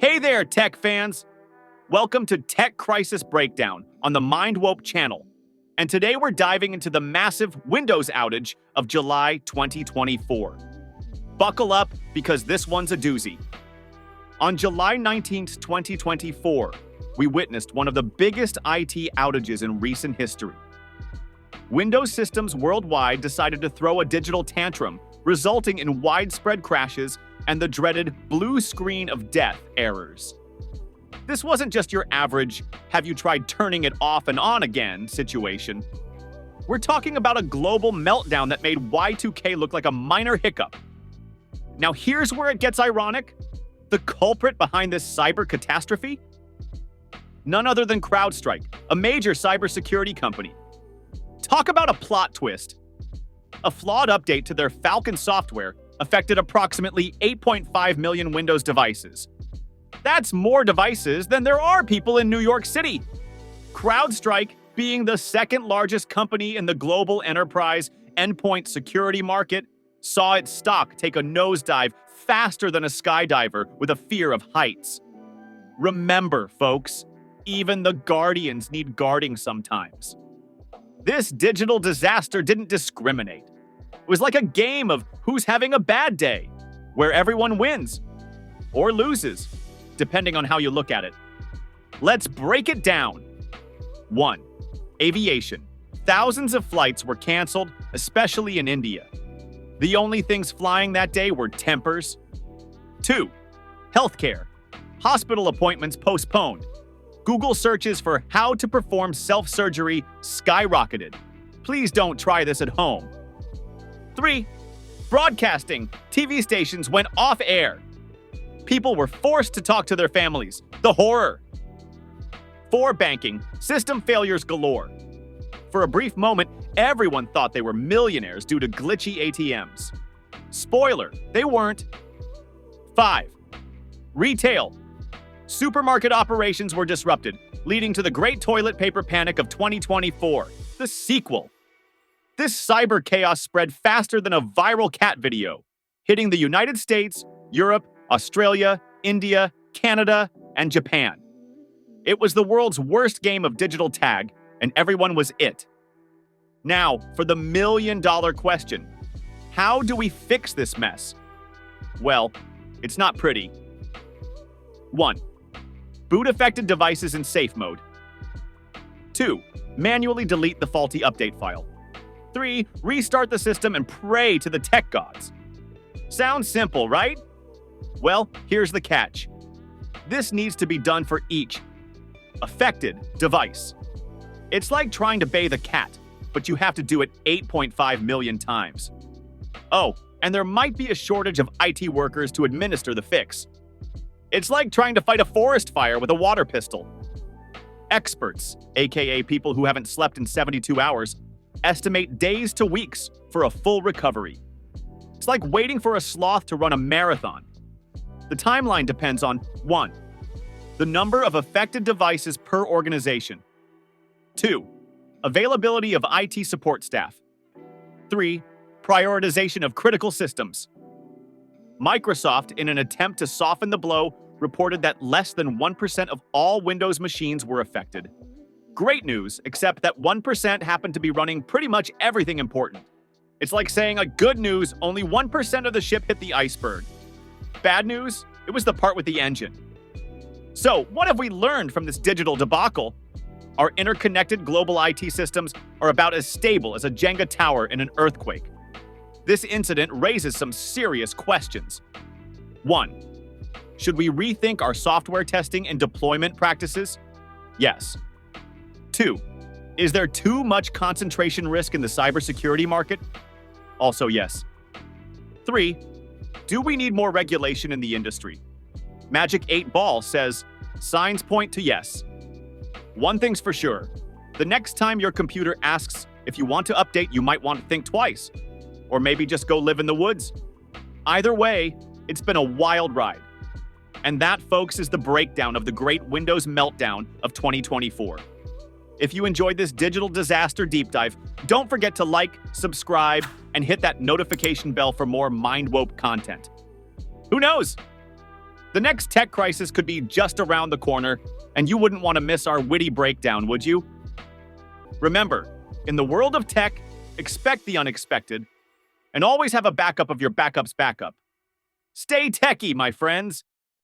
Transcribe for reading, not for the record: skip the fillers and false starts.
Hey there, tech fans! Welcome to Tech Crisis Breakdown on the MindWope channel. And today we're diving into the massive Windows outage of July 2024. Buckle up because this one's a doozy. On July 19th, 2024, we witnessed one of the biggest IT outages in recent history. Windows systems worldwide decided to throw a digital tantrum, resulting in widespread crashes and the dreaded blue screen of death errors. This wasn't just your average, have you tried turning it off and on again situation. We're talking about a global meltdown that made Y2K look like a minor hiccup. Now here's where it gets ironic. The culprit behind this cyber catastrophe? None other than Crowdstrike, a major cybersecurity company. Talk about a plot twist. A flawed update to their Falcon software affected approximately 8.5 million Windows devices. That's more devices than there are people in New York City. Crowdstrike, being the second largest company in the global enterprise endpoint security market, saw its stock take a nosedive faster than a skydiver with a fear of heights. Remember, folks, even the guardians need guarding sometimes. This digital disaster didn't discriminate. It was like a game of who's having a bad day, where everyone wins or loses, depending on how you look at it. Let's break it down. 1. Aviation. Thousands of flights were canceled, especially in India. The only things flying that day were tempers. 2. Healthcare. Hospital appointments postponed. Google searches for how to perform self-surgery skyrocketed. Please don't try this at home. 3. Broadcasting. TV stations went off air. People were forced to talk to their families. The horror. 4. Banking. System failures galore. For a brief moment, everyone thought they were millionaires due to glitchy ATMs. Spoiler, they weren't. 5. Retail. Supermarket operations were disrupted, leading to the Great Toilet Paper Panic of 2024, the sequel. This cyber chaos spread faster than a viral cat video, hitting the United States, Europe, Australia, India, Canada, and Japan. It was the world's worst game of digital tag, and everyone was it. Now, for the million-dollar question. How do we fix this mess? Well, it's not pretty. 1. Boot affected devices in safe mode. 2. Manually delete the faulty update file. 3. Restart the system and pray to the tech gods. Sounds simple, right? Well, here's the catch. This needs to be done for each affected device. It's like trying to bathe a cat, but you have to do it 8.5 million times. Oh, and there might be a shortage of IT workers to administer the fix. It's like trying to fight a forest fire with a water pistol. Experts, aka people who haven't slept in 72 hours, estimate days to weeks for a full recovery. It's like waiting for a sloth to run a marathon. The timeline depends on 1. The number of affected devices per organization. 2. Availability of IT support staff. 3. Prioritization of critical systems. Microsoft, in an attempt to soften the blow, reported that less than 1% of all Windows machines were affected. Great news, except that 1% happened to be running pretty much everything important. It's like saying a good news, only 1% of the ship hit the iceberg. Bad news, it was the part with the engine. So, what have we learned from this digital debacle? Our interconnected global IT systems are about as stable as a Jenga tower in an earthquake. This incident raises some serious questions. 1. Should we rethink our software testing and deployment practices? Yes. 2. Is there too much concentration risk in the cybersecurity market? Also yes. 3. Do we need more regulation in the industry? Magic 8 Ball says, signs point to yes. One thing's for sure. The next time your computer asks if you want to update, you might want to think twice. Or maybe just go live in the woods. Either way, it's been a wild ride. And that, folks, is the breakdown of the great Windows meltdown of 2024. If you enjoyed this digital disaster deep dive, don't forget to like, subscribe, and hit that notification bell for more MindWope content. Who knows? The next tech crisis could be just around the corner, and you wouldn't want to miss our witty breakdown, would you? Remember, in the world of tech, expect the unexpected, and always have a backup of your backup's backup. Stay techie, my friends!